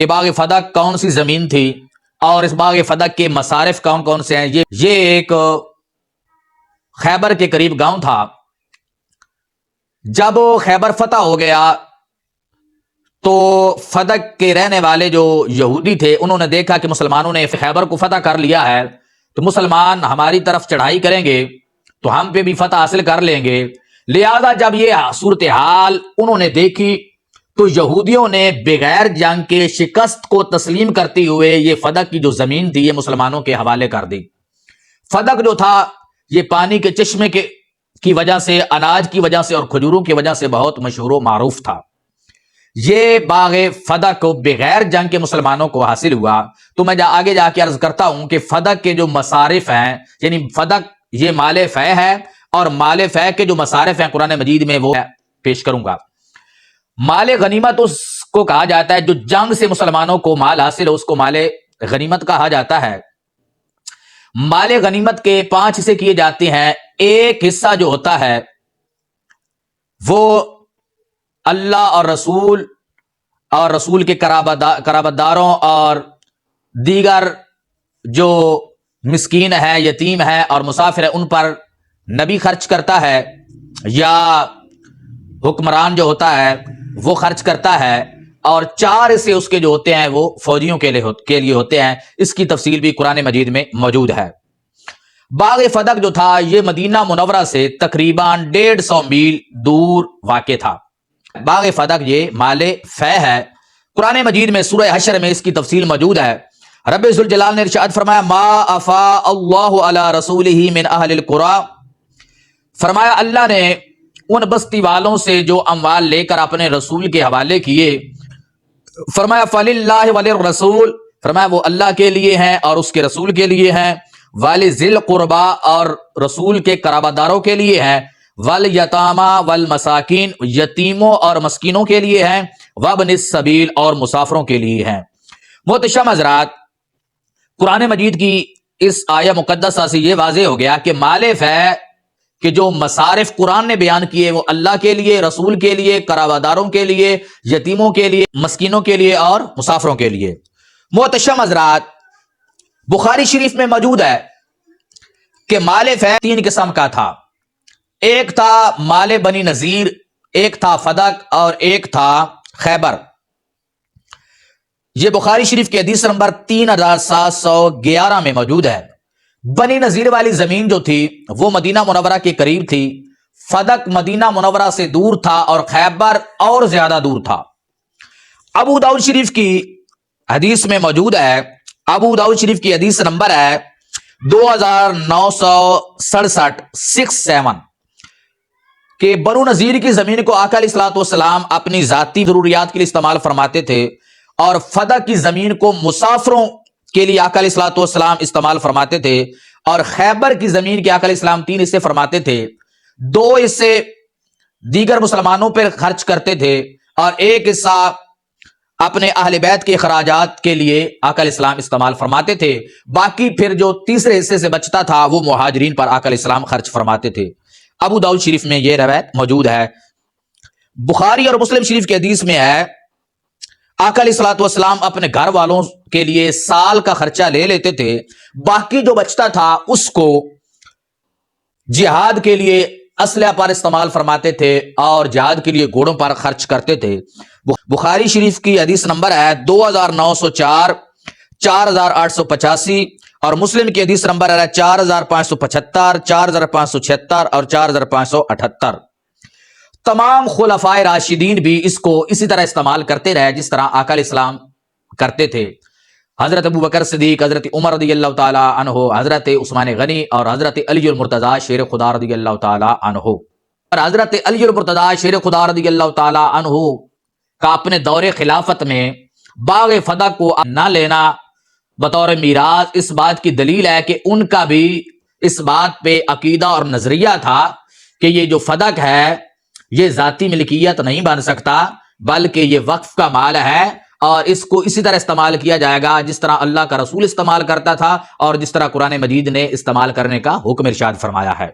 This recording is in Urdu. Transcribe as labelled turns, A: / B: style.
A: یہ باغ فدق کون سی زمین تھی اور اس باغ فدق کے مصارف کون کون سے ہیں؟ یہ ایک خیبر کے قریب گاؤں تھا۔ جب خیبر فتح ہو گیا تو فدق کے رہنے والے جو یہودی تھے انہوں نے دیکھا کہ مسلمانوں نے خیبر کو فتح کر لیا ہے، تو مسلمان ہماری طرف چڑھائی کریں گے تو ہم پہ بھی فتح حاصل کر لیں گے۔ لہذا جب یہ صورتحال انہوں نے دیکھی تو یہودیوں نے بغیر جنگ کے شکست کو تسلیم کرتے ہوئے یہ فدق کی جو زمین تھی یہ مسلمانوں کے حوالے کر دی۔ فدق جو تھا یہ پانی کے چشمے کی وجہ سے، اناج کی وجہ سے اور کھجوروں کی وجہ سے بہت مشہور و معروف تھا۔ یہ باغ فدق کو بغیر جنگ کے مسلمانوں کو حاصل ہوا۔ تو میں آگے جا کے عرض کرتا ہوں کہ فدق کے جو مصارف ہیں، یعنی فدق یہ مال فے ہے، اور مال فے کے جو مصارف ہیں قرآن مجید میں وہ پیش کروں گا۔ مال غنیمت اس کو کہا جاتا ہے جو جنگ سے مسلمانوں کو مال حاصل ہو، اس کو مال غنیمت کہا جاتا ہے۔ مال غنیمت کے 5 حصے کیے جاتے ہیں۔ ایک حصہ جو ہوتا ہے وہ اللہ اور رسول کے قرابت داروں اور دیگر جو مسکین ہے، یتیم ہے اور مسافر ہے ان پر نبی خرچ کرتا ہے، یا حکمران جو ہوتا ہے وہ خرچ کرتا ہے، اور 4 حصے اس کے جو ہوتے ہیں وہ فوجیوں کے لیے ہوتے ہیں۔ اس کی تفصیل بھی قرآن مجید میں موجود ہے۔ باغ فدق جو تھا یہ مدینہ منورہ سے تقریباً 150 میل دور واقع تھا۔ باغ فدق یہ مال فے ہے۔ قرآن مجید میں سورہ حشر میں اس کی تفصیل موجود ہے۔ رب ذوالجلال نے ارشاد فرمایا ما افاء اللہ علی رسولہ من اہل القری، فرمایا اللہ نے ان بستی والوں سے جو اموال لے کر اپنے رسول کے حوالے کیے، فرمایا فللہ وللرسول، فرمایا وہ اللہ کے لیے ہیں اور اس کے رسول کے لیے ہیں، ولذی القربی اور رسول کے قرابت داروں کے لیے ہیں، والیتامی والمساکین یتیموں اور مسکینوں کے لیے ہیں، وابن السبیل اور مسافروں کے لیے ہیں۔ محترم حضرات، قرآن مجید کی اس آیہ مقدسہ سے یہ واضح ہو گیا کہ مال فے کہ جو مصارف قرآن نے بیان کیے وہ اللہ کے لیے، رسول کے لیے، قرابت داروں کے لیے، یتیموں کے لیے، مسکینوں کے لیے اور مسافروں کے لیے۔ محترم حضرات، بخاری شریف میں موجود ہے کہ مال فے 3 قسم کا تھا۔ ایک تھا مال بنی نذیر، ایک تھا فدق اور ایک تھا خیبر۔ یہ بخاری شریف کی حدیث نمبر 3711 میں موجود ہے۔ بنی نذیر والی زمین جو تھی وہ مدینہ منورہ کے قریب تھی، فدق مدینہ منورہ سے دور تھا اور خیبر اور زیادہ دور تھا۔ ابو داؤد شریف کی حدیث میں موجود ہے، ابو داؤد شریف کی حدیث نمبر ہے 2967 67 کہ بنو نذیر کی زمین کو آقا علیہ الصلوۃ والسلام اپنی ذاتی ضروریات کے لیے استعمال فرماتے تھے، اور فدق کی زمین کو مسافروں کے لیے آقا علیہ الصلوۃ والسلام استعمال فرماتے تھے، اور خیبر کی زمین کے آقا علیہ السلام 3 حصے فرماتے تھے۔ 2 حصے دیگر مسلمانوں پر خرچ کرتے تھے اور 1 حصہ اپنے اہل بیت کے اخراجات کے لیے آقا علیہ السلام استعمال فرماتے تھے۔ باقی پھر جو تیسرے حصے سے بچتا تھا وہ مہاجرین پر آقا علیہ السلام خرچ فرماتے تھے۔ ابو داؤد شریف میں یہ روایت موجود ہے۔ بخاری اور مسلم شریف کی حدیث میں ہے آقا علیہ الصلوۃ والسلام اپنے گھر والوں کے لیے سال کا خرچہ لے لیتے تھے، باقی جو بچتا تھا اس کو جہاد کے لیے اسلحہ پر استعمال فرماتے تھے اور جہاد کے لیے گھوڑوں پر خرچ کرتے تھے۔ بخاری شریف کی حدیث نمبر ہے 2904 4885، اور مسلم کی حدیث نمبر ہے 4575 4576 اور 4578۔ تمام خلفائے راشدین بھی اس کو اسی طرح استعمال کرتے رہے جس طرح آقا علیہ السلام کرتے تھے۔ حضرت ابو بکر صدیق، حضرت عمر رضی اللہ تعالی عنہ، حضرت عثمان غنی اور حضرت علی المرتضی شیر خدا رضی اللہ تعالی عنہ، اور حضرت علی المرتضی شیر خدا رضی اللہ تعالی عنہ کا اپنے دور خلافت میں باغ فدق کو نہ لینا بطور میراث اس بات کی دلیل ہے کہ ان کا بھی اس بات پہ عقیدہ اور نظریہ تھا کہ یہ جو فدق ہے یہ ذاتی ملکیت نہیں بن سکتا، بلکہ یہ وقف کا مال ہے اور اس کو اسی طرح استعمال کیا جائے گا جس طرح اللہ کا رسول استعمال کرتا تھا اور جس طرح قرآن مجید نے استعمال کرنے کا حکم ارشاد فرمایا ہے۔